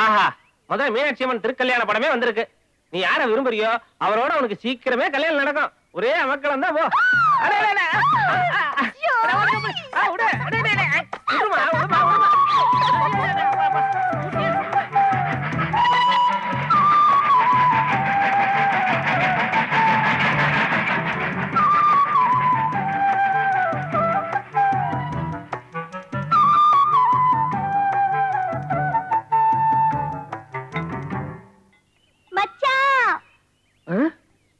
ஆஹா, முதல்ல மீனாட்சி அம்மன் திருக்கல்யாண படமே வந்திருக்கு. நீ யார விரும்புறியோ அவரோட உனக்கு சீக்கிரமே கல்யாணம் நடக்கும். ஒரே அமக்களம் தான். போ.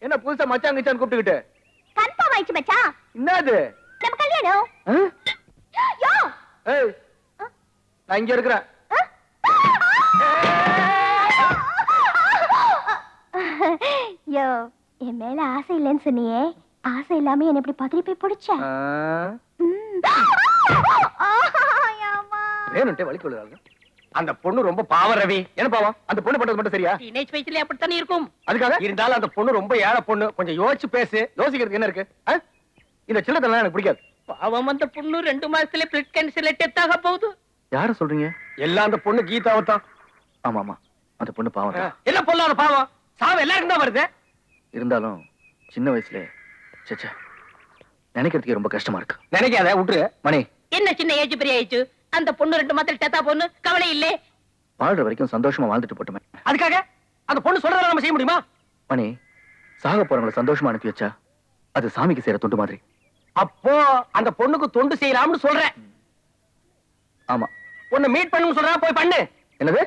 என்ன புதுசா மச்சான் கிச்சான் கூப்பிட்டுக்கிட்டு? கன்ஃபார்ம் ஆயிடுச்சு மச்சான். என்னது? நம்ம கல்யாணம். யோ ஏய், நான் இங்க இருக்கிறேன். யோ, என் மேல ஆசை இல்லைன்னு சொன்னியே, ஆசை இல்லாம என்ன இப்படி பதறி போய் பிடிச்ச? வேணும்ட்டே வலிக்கு விழுறாங்க. அந்த பொண்ணு ரொம்ப பாவம் ரவி. என்ன பாவம்? அந்த பொண்ணு பண்றது மட்டும் சரியா? டீனேஜ் வயசுல அப்படித்தானே இருக்கும். அதுக்காக இருந்தாலும் அந்த பொண்ணு ரொம்ப ஏழை பொண்ணு. கொஞ்சம் யோசிச்சு பேசு. யோசிக்கிறதுக்கு என்ன இருக்கு? இந்த சில்லத்தெல்லாம் எனக்கு பிடிக்காது. பாவம், அந்த பொண்ணு 2 மாசத்துல பிளட் கேன்சர்ல டெத் ஆக போகுது. யார சொல்றீங்க? எல்லாம் அந்த பொண்ணு கீதாவத்தான். ஆமா ஆமா, அந்த பொண்ணு பாவம் தான். என்ன பொண்ணாத பாவம்? சாவு எல்லாருக்கும் தான் வருது. இருந்தாலும் சின்ன வயசுல சச்சா நினைக்கிறதுக்கு ரொம்ப கஷ்டமா இருக்கு. நினைக்காத, விட்டுரு. மணி, என்ன சின்ன ஏஜ் பெரிய ஏஜ்? அந்த பொண்ணு 2 மாசத்துல டெத்தா பொண்ணு கவலை இல்லே. வாழ்ற வரைக்கும் சந்தோஷமா வாழ்ந்துட்டு போட்டுமே. அதுக்காக அந்த பொண்ணு சொல்றத நம்ம செய்ய முடியுமா? மணி, சாக போறவங்களை சந்தோஷமா அனுப்பி வச்சா அது சாமிக்கு செய்யற தொண்டு மாதிரி. அப்போ அந்த பொண்ணுக்கு தொண்டு செய்யலாம்னு சொல்றேன். ஆமா, உன்னை மீட் பண்ணணும்னு சொல்றா, போய் பண்ணு. என்னது?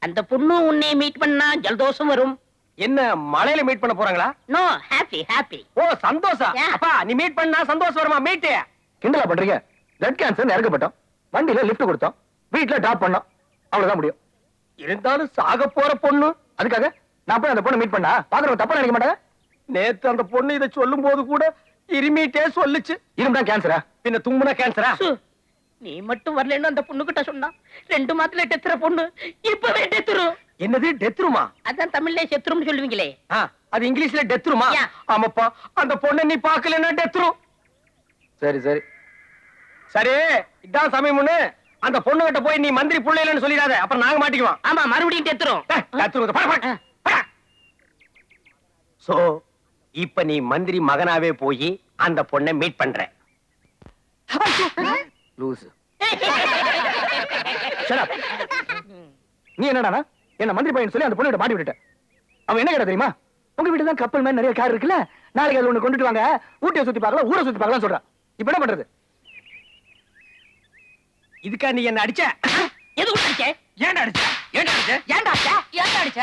அந்த பொண்ணு உன்னை மீட் பண்ணா ஜலதோஷம் வரும். என்ன மலையில மீட் பண்ண போறாங்களா? No, happy happy. ஓ சந்தோஷம். அப்பா நீ மீட் பண்ணா சந்தோஷம் வருமா? மீட். கிண்டலா பண்றீங்க? பிளட் கேன்சர் இறக்கப்பட்டோம், வண்டியில லிஃப்ட் கொடுத்தோம், வீட்டுல டிராப் பண்ணோம், அவ்வளவுதான் முடியும். இருந்தாலும் சாக போற பொண்ணு. அதுக்காக நான் போய் அந்த பொண்ணை மீட் பண்ணா பாக்குறவங்க தப்பா நினைக்க மாட்டாங்க. நேத்து அந்த பொண்ணு இதை சொல்லும் போது கூட இருமிட்டே சொல்லுச்சு. இரும்பா கேன்சரா? பின்ன தும்முனா கேன்சரா? நீ மட்டும் வரலன்னு அந்த பொண்ணு கிட்ட சொன்னா 2 மாசத்துல டெத்துற பொண்ணு இப்பவே டெத்துரும். என்னது டெத்ருமா? அதான் தமிழ்ல செத்துரும் சொல்லுவீங்களே. அது இங்கிலீஷ்ல டெத்ருமா? Yeah. ஆமாப்பா, அந்த பொண்ணை நீ பாக்கலன்னா டெத்ரும். சரி சரி சரி, இதான் சமயம்னு அந்த பொண்ணு கிட்ட போய் நீ மந்திரி புள்ளையிலன்னு சொல்லிடாத, அப்புறம் நாங்க மாட்டிக்குவோம். ஆமா, மறுபடியும் டெத்துரும். சோ இப்ப நீ மந்திரி மகனாவே போய் அந்த பொண்ணை மீட் பண்ற. லூசு. நீ என்னடா என்ன மந்திரி பையன் சொல்லி அந்த பொண்ணு மாட்டி விட்டுட்ட? அவன் என்ன கேட்டா தெரியுமா? உங்க வீட்டு தான் கப்பல் மாதிரி நிறைய கார் இருக்குல்ல, நாளைக்கு அது ஒண்ணு கொண்டுட்டு வாங்க, ஊட்டியை சுத்தி பார்க்கலாம், ஊரை சுத்தி பார்க்கலாம் சொல்றான். இப்ப என்ன பண்றது? இதுக்கா நீ என்ன அடிச்ச? எது அடிச்ச? ஏன்டா அடிச்ச? ஏன்டா அடிச்ச? ஏன்டா அடிச்ச? ஏன்டா அடிச்ச?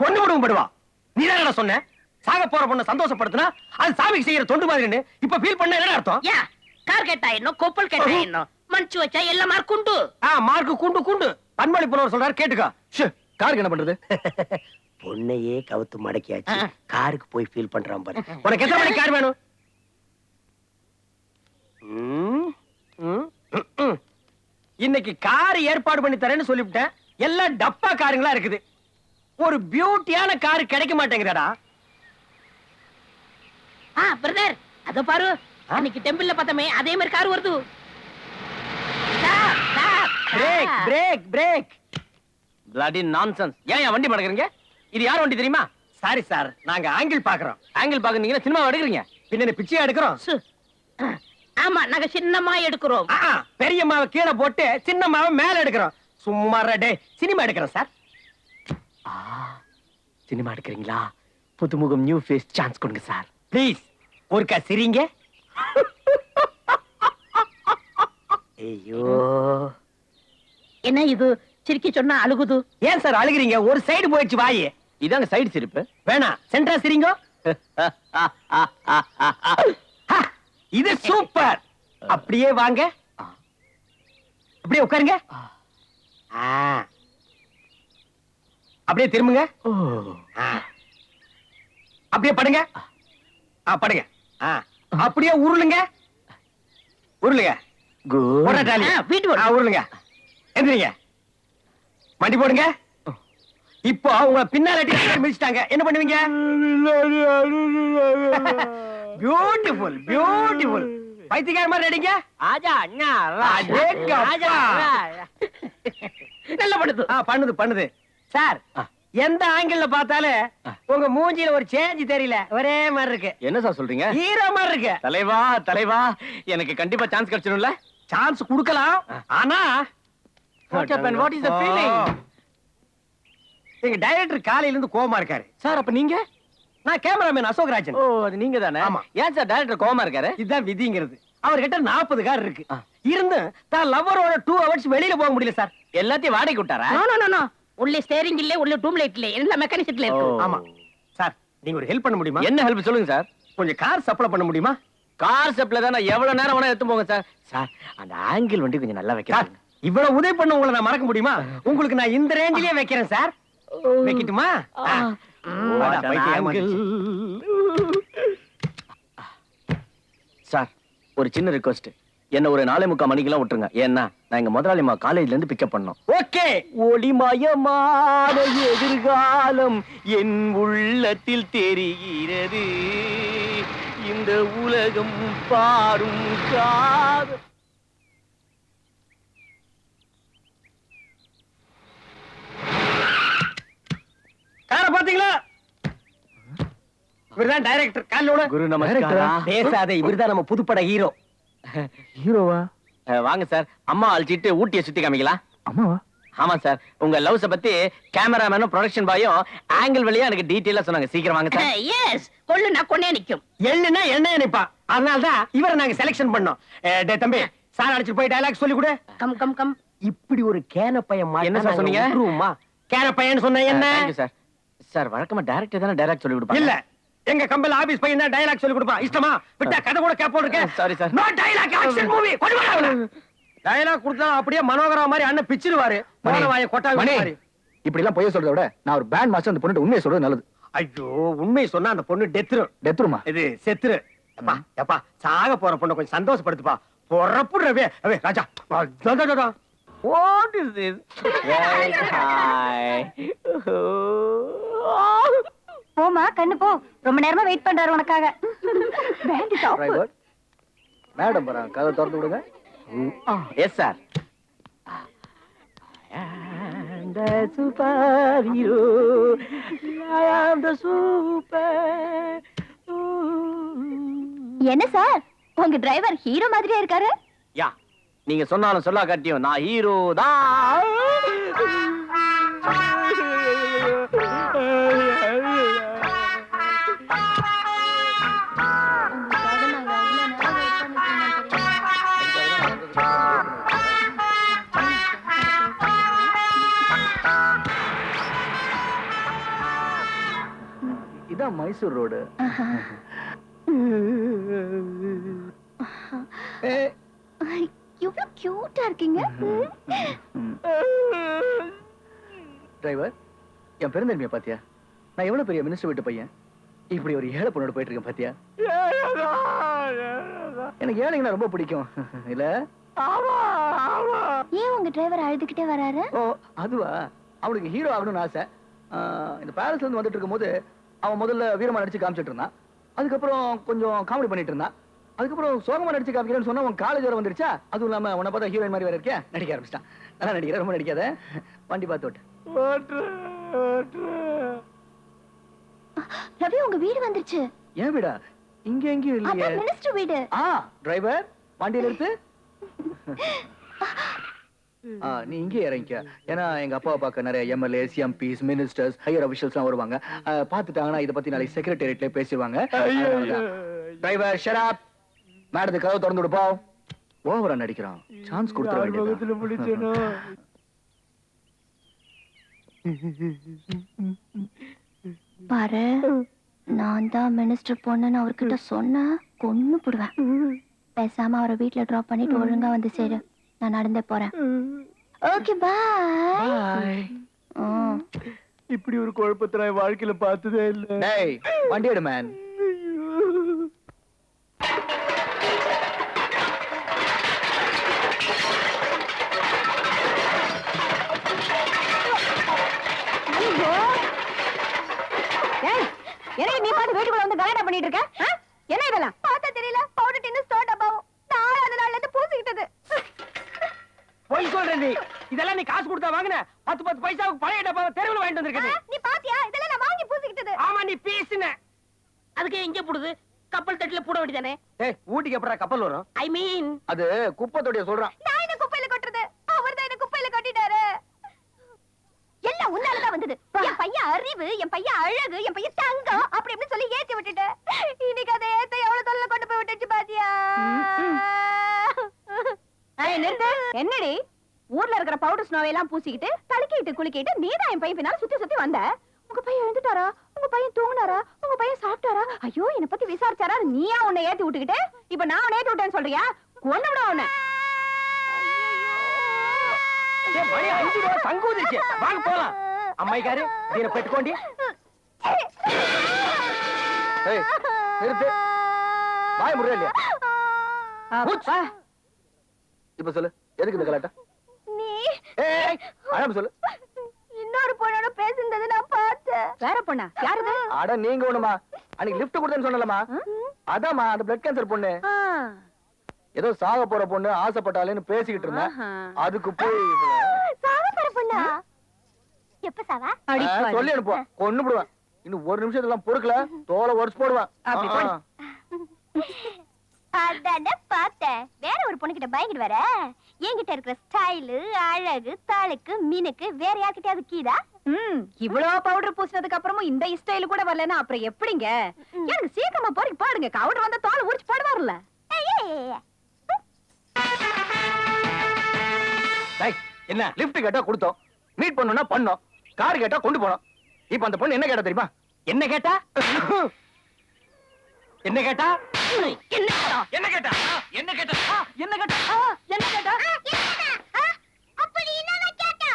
கொண்டு விடுவோம் படுவா. நீ தான் சொன்ன சாக போற பொண்ணை சந்தோஷப்படுத்தினா அது சாமிக்கு செய்யற தொண்டு மாதிரின்னு. இப்ப ஃபீல் பண்ண என்ன அர்த்தம்? யா, கார் கேட்டா என்ன, கொப்பல் கேட்டா என்ன, மஞ்சு வச்சா எல்லாம் மார்க் உண்டு. மார்க்கு குண்டு குண்டு. பண்பாளி புலவர் சொல்றாரு, கேட்டுக்கா. காருக்கு என்ன பண்றது? பொண்ணையே கவுத்து மடக்கியாச்சு, காருக்கு போய் ஃபீல் பண்றான் பாரு. உனக்கு எத்தனை மணிக்கு கார் வேணும்? இன்னைக்கு கார் ஏற்பாடு பண்ணி தரேன்னு சொல்லிவிட்டேன். எல்லாம் டப்பா காருங்களா இருக்குது. ஒரு பியூட்டியான கார் கிடைக்க மாட்டேங்குதடா. பிரதர், அத பாரு, அன்னைக்கு டெம்பிள்ல பார்த்தமே அதே மாதிரி கார் வருது. Break break break. bloody nonsense. ஏன் வண்டி மடக்குறீங்க? இது யார் வண்டி தெரியுமா? சாரி சார், நாங்க ஆங்கிள் பாக்குறோம். ஆங்கிள் பாக்குறீங்கன்னா சினிமா எடுக்கிறீங்க, பின்ன பிச்சையா எடுக்கிறோம். ஆமா, நாங்க சின்னமா எடுக்கிறோம். பெரியம்மாவை கீழே போட்டு சின்னம்மாவை மேல எடுக்கிறோம். சும்மா டே, சினிமா எடுக்கிறோம் சார். சினிமா எடுக்கிறீங்களா? புதுமுகம் நியூ ஃபேஸ் சான்ஸ் கொடுங்க சார் ப்ளீஸ். ஒருக்கா சிரிங்க. ஐயோ, என்ன இது சிரிக்கி சொன்னா அழுகுது? ஏன் சார் அழுகிறீங்க? ஒரு சைடு போயிடுச்சு வாய். இதாங்க சைடு சிரிப்பு. வேணாம், சென்டரா சிரிங்க. இது சூப்பர். அப்படியே வாங்க, அப்படியே உட்காருங்க, அப்படியே திரும்புங்க, அப்படியே படுங்க, படுங்க, அப்படியே உருளுங்க, உருளுங்க, உருளுங்க, எந்திரிங்க, மண்டி போடுங்க. இப்போ உங்களை பின்னால மிதிச்சிட்டாங்க, என்ன பண்ணுவீங்க? Beautiful beautiful. பைத்தியக்கார மாதிரி நடிங்க. ஆஜா அண்ணா. நல்லா பண்ணுது. பண்ணுது பண்ணுது சார். எந்த ஆங்கிள் பார்த்தாலும் உங்க மூஞ்சில ஒரு சேஞ்ச் தெரியல, ஒரே மாதிரி இருக்கு. என்ன சார் சொல்றீங்க? ஹீரோ மாதிரி இருக்கு. தலைவா தலைவா, எனக்கு கண்டிப்பா சான்ஸ் கிடைச்சிடும்ல? சான்ஸ் கொடுக்கலாம், ஆனா வாட் இஸ் தி ஃபீலிங்? எங்க டைரக்டர் காலையில இருந்து கோவமா இருக்காரு சார். அப்ப நீங்க? நான் கேமராமேன் அசோக் ராஜன். ஓ, அது நீங்க தானே? ஆமா. ஏன் சார் டைரக்டர் கோவமா இருக்காரு? இதுதான் விதிங்கிறது. அவர்கிட்ட 40 கார் இருக்கு, இருந்து தான் லவரோட 2 ஹவர்ஸ் வெளியில போக முடியல சார். எல்லாத்தையும் வாடகைக்கு விட்டாரா? நோ நோ நோ நோ, உள்ளே ஸ்டீரிங் இல்ல, உள்ளே டூம் லைட் இல்ல, எல்லாம் மெக்கானிசத்துல இருக்கு. ஆமா சார், நீங்க ஒரு ஹெல்ப் பண்ண முடியுமா? என்ன ஹெல்ப் சொல்லுங்க சார். கொஞ்சம் கார் சப்ளை பண்ண முடியுமா? கார் சப்ளை தானே, எவ்வளவு நேரம் வேணா எடுத்து போங்க சார். சார், அந்த ஆங்கிள் வண்டி கொஞ்சம் நல்லா வைக்கிறேன். இவ்வளவு உதவி பண்ண உங்களை நான் மறக்க முடியுமா? உங்களுக்கு நான் இந்த ரேஞ்சிலே வைக்கிறேன் சார். வைக்கட்டுமா? சார், ஒரு சின்ன ரிக்வெஸ்ட். என்ன ஒரு 4:45 மணிக்கெல்லாம் விட்டுருங்க. ஏன்னா நான் எங்க முதலாளிமா காலேஜ்ல இருந்து பிக்கப் பண்ணோம். ஓகே. ஒளிமயமான எதிர்காலம் என் உள்ளத்தில் தெரிகிறது, இந்த உலகம் பாரும் காதல். கார பாத்தீங்களா? இவர்தான் டைரக்டர். காலோட குரு நமஸ்காரம். பேசாதே, இவர்தான் நம்ம புதுப்பட ஹீரோ. ஹீரோவா? வாங்க சார், அம்மா அழைச்சிட்டு ஊட்டியை சுத்தி காமிக்கலாம். அம்மாவா? ஆமா சார், உங்க லவ்ஸ பத்தி கேமராமேனும் ப்ரொடக்ஷன் பாயும் ஆங்கிள் வழியா எனக்கு டீடைலா சொன்னாங்க. சீக்கிரம் வாங்க சார். எஸ், கொல்லுனா கொன்னே நிக்கும், எள்ளுனா எண்ணெய் நிப்பா. அதனால தான் இவரை நாங்க செலக்ஷன் பண்ணோம். டேய் தம்பி, சார் அடிச்சு போய் டயலாக் சொல்லி கொடு. Come come come. இப்படி ஒரு கேன பையன் மாதிரி என்ன சார் சொன்னீங்க? கேன பையன் சொன்ன என்ன? Thank you sir. சார், வழக்கமா டைரக்டர் தான டயலாக் சொல்லி கொடுப்பாங்க. இல்ல, எங்க கம்பெனி ஆபீஸ் பையன் தான் டயலாக் சொல்லி கொடுப்பான். இஷ்டமா விட்டா கதை கூட கேப்போம் இருக்கேன். Sorry sir. No dialogue, action movie. Dialogue கொடுத்தா அப்படியே மனோகரா மாதிரி அண்ணன் பிச்சிடுவாரு. போனவாய கொட்டா மாதிரி. இப்படி எல்லாம் போய் சொல்றத விட நான் ஒரு பேண்ட் மாஸ்டர், அந்த பொண்ணு உண்மையை சொல்றது நல்லது. ஐயோ, உண்மையை சொன்னா அந்த பொண்ணு டெத்துருமா? இது செத்துரு. அப்பா அப்பா, சாக போற பொண்ணு கொஞ்சம் சந்தோஷப்படுத்துப்பா. பொறப்புடுறவே ராஜா. What is this? Hi. போமா கண்ணு போ, ரொம்ப நேரமா வெயிட் பண்றாரு உனக்காக. Pant top. டிரைவர் மேடம் வராங்க, கதவை திறந்து விடுங்க. Yes sir. And the superhero, I am the super. என்ன சார், உங்க டிரைவர் ஹீரோ மாதிரியே இருக்காரு. யா, நீங்க சொன்னாலும் சொல்லா காட்டியும் நான் ஹீரோ தான். இதான் மைசூர் ரோடு. எவ்வளவு கியூட்டா இருக்கீங்க. டிரைவர், என் பெருந்தன்மையை பாத்தியா? நான் எவ்வளவு பெரிய மினிஸ்டர் வீட்டு பையன், இப்படி ஒரு ஏழை பொண்ணோட போயிட்டு இருக்கேன் பாத்தியா? எனக்கு ஏழைங்கன்னா ரொம்ப பிடிக்கும் இல்ல? ஏன் உங்க டிரைவர் அழுதுகிட்டே வராரு? ஓ அதுவா, அவனுக்கு ஹீரோ ஆகணும்னு ஆசை. இந்த பேலஸ்ல இருந்து வந்துட்டு இருக்கும் போது அவன் முதல்ல வீரமா நடிச்சு காமிச்சிட்டு இருந்தான். அதுக்கப்புறம் கொஞ்சம் காமெடி பண்ணிட்டு இருந்தான். அதுக்கப்புறம் சோகமா நடிச்சு காமிக்கிறேன்னு சொன்னா உன் காலேஜ் வர வந்துருச்சா? அதுவும் இல்லாம உன்னை பார்த்தா ஹீரோயின் மாதிரி வேற இருக்கே. நடிக்க ஆரம்பிச்சிட்டான். நல்லா நடிக்கிற, ரொம்ப நடிக்காத. வண்டி பார்த்து ஓட்டு. ரவி, உங்க வீடு வந்துருச்சு. ஏன் வீடா? இங்க எங்கேயும் இல்லையே. அப்ப மினிஸ்டர் வீடு. டிரைவர், வண்டியில இருந்து நீ இங்கே இறங்கிக்க. ஏன்னா எங்க அப்பாவை பார்க்க நிறைய MLAs, MPs, ministers, higher officials எல்லாம் வருவாங்க. பாத்துட்டாங்கன்னா இதை பத்தி நாளைக்கு செக்ரட்டேரியட்ல பேசிடுவாங்க. Driver shut up. மேடத்துக்கு கதவு திறந்து விடுப்பா. ஓவரா நடிக்கிறான், சான்ஸ் கொடுத்துற வேண்டியது. பாரு, நான் தான் மினிஸ்டர் பொண்ணுன்னு அவர்கிட்ட சொன்ன கொன்னு போடுவேன். பேசாம அவரை வீட்டுல டிராப் பண்ணிட்டு ஒழுங்கா வந்து சேரு. நான் நடந்தே போறேன். Okay bye. இப்படி ஒரு குழப்பத்தை வாழ்க்கையில பார்த்ததே இல்ல. டேய், வண்டி எடு மேன். என்ன நீ பாட்டு வீட்டுக்குள்ள வந்து கலாட்டா பண்ணிட்டு இருக்க? என்ன இதெல்லாம் பார்த்தா தெரியல? பவுடர் டின்னு ஸ்டார்ட் அப்பாவும் நான் அந்த நாள்ல இருந்து பூசிக்கிட்டது. போய் சொல்றேன் நீ. இதெல்லாம் நீ காசு கொடுத்தா வாங்கின 10 பைசாவுக்கு பழைய டப்பா தெருவில் வாங்கிட்டு வந்திருக்கேன். நீ பாத்தியா இதெல்லாம் நான் வாங்கி பூசிக்கிட்டது. ஆமா நீ பீசுன. அதுக்கு எங்க போடுது? கப்பல் தட்டுல போட வேண்டியதானே. ஏய் ஊட்டிக்கு எப்படா கப்பல் வரும்? ஐ மீன் அது குப்பை தொட்டிய சொல்றான். நான் என்ன குப்பையில கொட்டுறது? அவர்தான் என்ன குப்பையில கொட்டிட்டாரு. எல்லாம் உன்னாலதான் வந்தது. என் பையன் அறிவு, என் பையன் அழகு, என் பையன் தங்கம் அப்படி இப்படி சொல்லி ஏத்தி விட்டுட்டு இன்னைக்கு அதை ஏத்த எவ்வளவு தொல்லை கொண்டு போய் விட்டுச்சு பாத்தியா? என்னடி ஊர்ல இருக்கிற பவுடர் ஸ்னோவையெல்லாம் பூசிக்கிட்டு தடுக்கிட்டு குளிக்கிட்டு நீதான் என் பையன் பின்னால சுத்தி சுத்தி வந்த. உங்க பையன் எழுந்துட்டாரா? உங்க பையன் தூங்குனாரா? உங்க பையன் சாப்பிட்டாரா? ஐயோ என்ன பத்தி விசாரிச்சாரா? நீயா உன்னை ஏத்தி விட்டுக்கிட்டு இப்ப நான் உன்னை ஏத்தி விட்டேன்னு சொல்றியா? கொண்டு விட உன்னை. மணி 5 ரூபா சங்கூதிச்சு. வாங்க போலாம். அம்மாய்க்காரு நீங்க பெட்டுக்கோண்டி. ஏய் நிறுத்து. வாய் முறை இல்லையா? அப்பா இப்ப சொல்லு எதுக்கு இந்த கலாட்டா? நீ ஏய் அழாம சொல்லு. இன்னொரு பொண்ணோட பேசுனது நான் பார்த்தேன். வேற பொண்ணா? யாருது? அட நீங்க ஒண்ணுமா அன்னைக்கு லிஃப்ட் கொடுத்தேன்னு சொன்னலமா? அதாம்மா அந்த பிளட் கேன்சர் பொண்ணு. ஏதோ சாக போற பொண்ணு ஆசைப்பட்டாலேன்னு பேசிக்கிட்டு இருந்தேன். அதுக்கு போய் சாவ போற பொண்ணா? எப்ப சாவா? சொல்லி அனுப்புவான். கொன்னு போடுவேன். இன்னும் ஒரு நிமிஷத்துல பொறுக்கல தோலை உடைச்சு போடுவேன். அதானே பார்த்தேன். வேற ஒரு பொண்ணு கிட்ட பயங்கிட்டு வர. என்கிட்ட இருக்கிற ஸ்டைலு அழகு தாளுக்கு மீனுக்கு வேற யார்கிட்டயாவது கீதா? இவ்வளவு பவுடர் பூசினதுக்கு அப்புறமும் இந்த ஸ்டைல் கூட வரலன்னா அப்புறம் எப்படிங்க? எனக்கு சீக்கிரமா போறீங்க பாடுங்க. கவுடர் வந்த தோலை உரிச்சு பாடுவார்ல. என்ன லிஃப்ட் கேட்டா கொடுத்தோம், மீட் பண்ணனும்னா பண்ணோம், கார் கேட்டா கொண்டு போனோம். இப்ப அந்த பொண்ணு என்ன கேட்டா தெரியுமா? என்ன கேட்டா? என்ன கேட்டா? என்ன கேட்டா? என்ன கேட்டா? என்ன கேட்டா? என்ன கேட்டா? என்ன கேட்டா? அப்படி என்ன கேட்டா?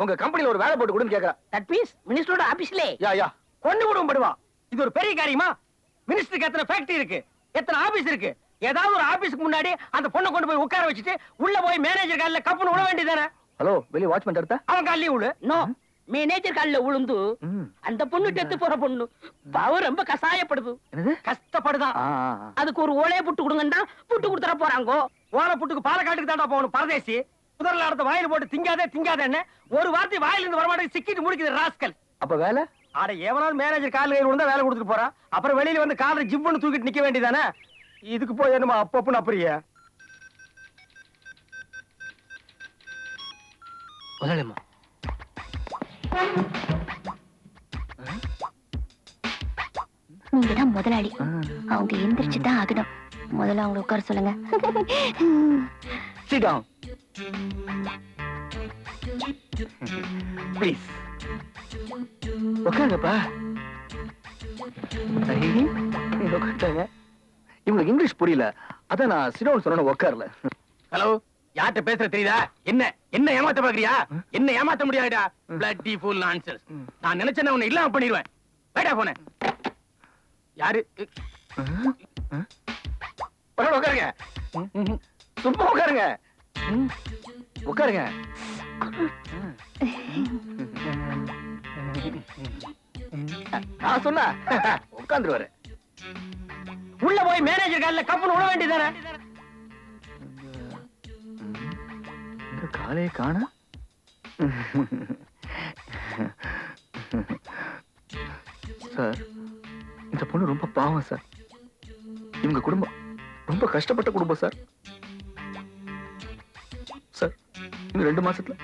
உங்க கம்பெனில ஒரு வேலை போட்டு கொடுன்னு கேக்குறா. தட் மீன்ஸ் மினிஸ்டரோட ஆபீஸ்ல. யா கொண்டு விடும் படுவா. இது ஒரு பெரிய காரியமா? மினிஸ்டருக்கு எத்தனை ஃபேக்டரி இருக்கு, எத்தனை ஆபீஸ் இருக்கு? ஏதாவது ஒரு ஆபீஸ்க்கு முன்னாடி அந்த பொண்ணை கொண்டு போய் உட்கார வச்சுட்டு உள்ள போய் மேனேஜர் கால்ல கப்புன்னு விட வேண்டியதானே? ஹலோ வெளிய வாட்ச்மேன் எடுத்த அவன் கால்லயே விழு. நோ மேனேஜர் கால்ல விழுந்து அந்த பொண்ணு டெத்து போற பொண்ணு பாவம் ரொம்ப கசாயப்படுது. என்னது கஷ்டப்படுதான். அதுக்கு ஒரு ஓலையை புட்டு கொடுங்கன்னா புட்டு கொடுத்துற போறாங்கோ. ஓலை புட்டுக்கு பாலக்காட்டுக்கு தாண்டா போகணும் பரதேசி. முதல்ல அடுத்த வாயில போட்டு திங்காதே ஒரு வார்த்தை வாயில இருந்து வரமாட்டேன் சிக்கிட்டு முடிக்குது ராஸ்கல். அப்ப வேலை ஆட எவனாவது மேனேஜர் கால் கையில் விழுந்தா வேலை கொடுத்துட்டு போறான். அப்புறம் வெளியில வந்து காலை ஜிம்னு தூக்கிட்டு நிக்க வேண்டியதானே? இதுக்கு போய் என்னமா அப்பப்பன்னு அப்படியே முதலாளிமா நீங்க தான் முதலாளி. அவங்க எந்திரிச்சு தான் ஆகணும். முதல்ல அவங்க உட்கார சொல்லுங்க. Sit down. Please. உட்காருங்கப்பா. உட்காருங்க. இவங்களுக்கு இங்கிலீஷ் புரியல. அதான் நான் sit down சொன்னேன் உட்காரல. ஹலோ யார்கிட்ட பேசுற தெரியுதா? என்ன ஏமாத்த பாக்குறியா? என்ன ஏமாத்த முடியாதுடா. bloody fool nonsense. நான் நினைச்சேன்னா உன்னை இல்லாம பண்ணிடுவேன். வேடா போனே. யாரு? உட்காருங்க. சும்மா உட்காருங்க. உட்காருங்க. நான் சொன்னா உட்கார்ந்துருவாரு. உள்ள போய் மேனேஜர் கால்ல கப்புன்னு விட வேண்டியதானே? காலே காண. சார் இந்த பொண்ணு ரொம்ப பாவம் சார். இவங்க குடும்பம் ரொம்ப கஷ்டப்பட்ட குடும்பம் சார். சார் இன்னும் 2 மாசத்துல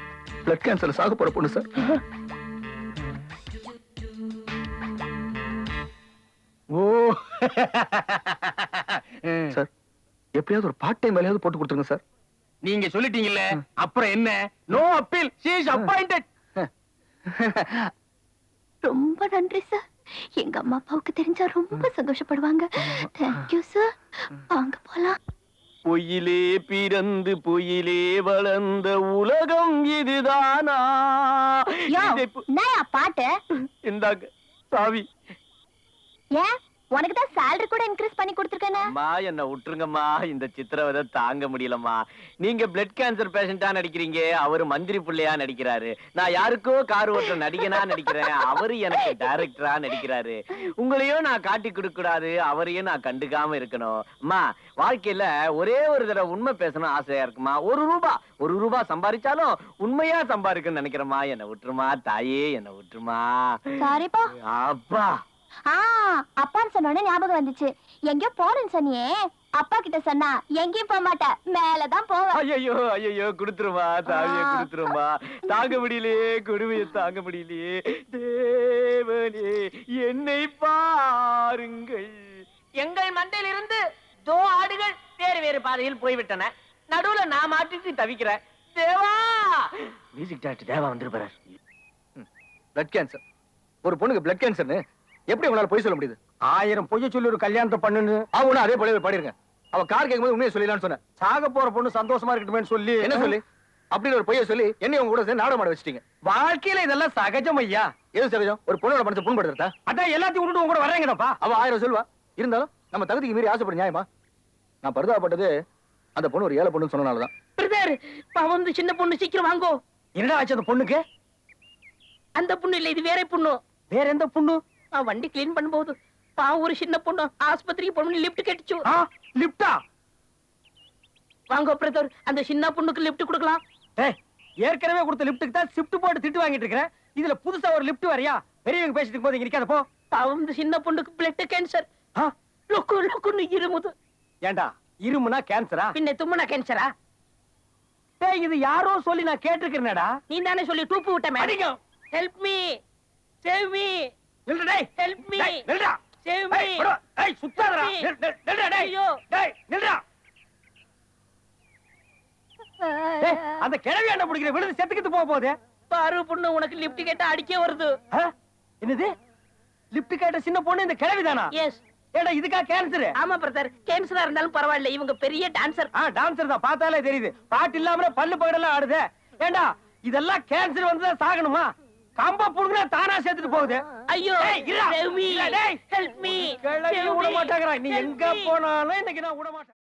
பிளட் கேன்சர்ல சாக போற பொண்ணு சார். ஓ சார் எப்படியாவது ஒரு பார்ட் டைம் வேலையாவது போட்டு கொடுத்துருங்க சார். நீங்க சொல்லிட்டீங்கல்ல அப்புறம் என்ன? No appeal. she is appointed. ரொம்ப நன்றி சார். எங்க அம்மா அப்பாவுக்கு தெரிஞ்சா ரொம்ப சந்தோஷப்படுவாங்க. Thank you sir. வாங்க போலாம். பொய்யிலே பிறந்து பொய்யிலே வளர்ந்த உலகம் இதுதானா? பாட்டு இந்தாங்க சாவி. ஏன் உனக்கு தான் salary கூட இன்க்ரீஸ் பண்ணி கொடுத்துருக்கேனே. அம்மா என்ன விட்டுருங்கம்மா, இந்த சித்திரவதை தாங்க முடியலம்மா. நீங்க பிளட் கேன்சர் பேஷண்டா நடிக்கிறீங்க, அவரு மந்திரி புள்ளையா நடிக்கிறாரு. நான் யாருக்கோ கார் ஓட்டுற நடிகனா நடிக்கிறேன், அவரு எனக்கு டைரக்டரா நடிக்கிறாரு. உங்களையும் நான் காட்டி கொடுக்க கூடாது, அவரையும் நான் கண்டுக்காம இருக்கணும். அம்மா வாழ்க்கையில ஒரே ஒரு தடவை உண்மை பேசணும் ஆசையா இருக்குமா. ஒரு ரூபா சம்பாதிச்சாலும் உண்மையா சம்பாதிக்கணும்னு நினைக்கிறேம்மா. என்ன விட்டுருமா தாயே, என்ன விட்டுருமா. சாரிப்பா. அப்பா அப்பான்னு சொன்னோட ஞாபகம் வந்துச்சு. எங்கேயோ போறேன்னு சொன்னியே, அப்பா கிட்ட சொன்னா எங்கேயும் போக மாட்டேன், மேலதான் போவேன். ஐயோ குடுத்துருமா தாவிய குடுத்துருமா. தாங்க முடியலையே, கொடுமையை தாங்க முடியலையே. தேவனே என்னை பாருங்கள். எங்கள் மண்டையில இருந்து தோ ஆடுகள் வேறு வேறு பாதையில் போய்விட்டன. நடுவுல நான் மாட்டிட்டு தவிக்கிறேன். தேவா, மியூசிக் டைரக்டர் தேவா வந்துருப்பாரு. Blood cancer. ஒரு பொண்ணுக்கு பிளட் கேன்சர்னு எப்படி உங்களால போய் சொல்ல முடியுது? 1000 பொய்ய சொல்லி ஒரு கல்யாணத்தை பண்ணுன்னு அவனும் அதே போலவே பாடிருங்க. அவ கார் கேட்கும்போது உண்மையை சொல்லலாம்னு சொன்னேன். சாக போற பொண்ணு சந்தோஷமா இருக்கட்டுமேன்னு சொல்லி என்ன சொல்லி அப்படின்னு ஒரு பொய்யை சொல்லி என்னை உங்க கூட சேர்ந்து நாடகம் ஆட வச்சிட்டீங்க. வாழ்க்கையில இதெல்லாம் சகஜம் ஐயா. எது சகஜம்? ஒரு பொண்ணோட மனசை புண்படுத்துறதா? அதான் எல்லாத்தையும் விட்டுட்டு உங்க கூட வர்றேங்கப்பா. அவ 1000 சொல்வா, இருந்தாலும் நம்ம தகுதிக்கு மீறி ஆசைப்பட நியாயமா? நான் பரிதாபப்பட்டது அந்த பொண்ணு ஒரு ஏழை பொண்ணுன்னு சொன்னனாலதான். பிரதர், பாவம் இந்த சின்ன பொண்ணு, சீக்கிரம் வாங்கோ. என்னடா ஆச்சு அந்த பொண்ணுக்கு? அந்த பொண்ணு இல்ல, இது வேற பொண்ணு. வேற எந்த பொண்ணு? வண்டி கிளீன் பண்ணும்போது பாவம் ஒரு சின்ன பொண்ணு ஆஸ்பத்திரிக்கு போகணும், லிப்ட் கேட்டுச்சு. லிப்டா? வாங்கோ பிரதர், அந்த சின்ன பொண்ணுக்கு லிப்ட் கொடுக்கலாம். ஏற்கனவே கொடுத்த லிப்டுக்கு தான் ஷிஃப்ட் போட்டு திட்டு வாங்கிட்டு இருக்கேன். இதுல புதுசா ஒரு லிப்ட் வரையா? பெரியவங்க பேசிட்டு இருக்கும்போது இங்க நிக்காத போ. பாவம் இந்த சின்ன பொண்ணுக்கு பிளட் கேன்சர். லொக்குன்னு இருமுது. ஏண்டா இருமுனா கேன்சரா? பின்ன தும்முனா கேன்சரா? இது யாரோ சொல்லி நான் கேட்டிருக்கிறேன்டா. நீ தானே சொல்லி டூப்பு விட்ட madam. Help me, save me. நில்லுடா டேய். ஹெல்ப் மீ, நில்லுடா. Save me. ஏய் சுத்தாதடா. நில்லுடா டேய். ஐயோ. டேய் நில்லுடா. அந்த கிழவி என்ன பிடிக்கிற விழுந்து செத்துக்கிட்டு போக போகுது. பாரு பொண்ணு, உனக்கு லிப்ட் கேட்டா அடிக்க வருது. என்னது? லிப்ட் கேட்ட சின்ன பொண்ணு இந்த கிழவிதானா? எஸ். ஏடா இதுக்கா கேன்சர்? ஆமா பிரதர், கேன்சரா இருந்தாலும் பரவாயில்ல, இவங்க பெரிய டான்சர். டான்சர் தான், பார்த்தாலே தெரியுது. பாட்டு இல்லாம பல்லு பகடெல்லாம் ஆடுது. ஏண்டா இதெல்லாம் கேன்சர் வந்துதான் சாகணுமா? கம்ப புடுங்கினா தானா சேர்த்துட்டு போகுது. ஐயோ, சேவ் மீ, ஹெல்ப் மீ. விட மாட்டாங்கறா. நீ எங்க போனாலும் இன்னைக்கு நான் விட மாட்டேன்.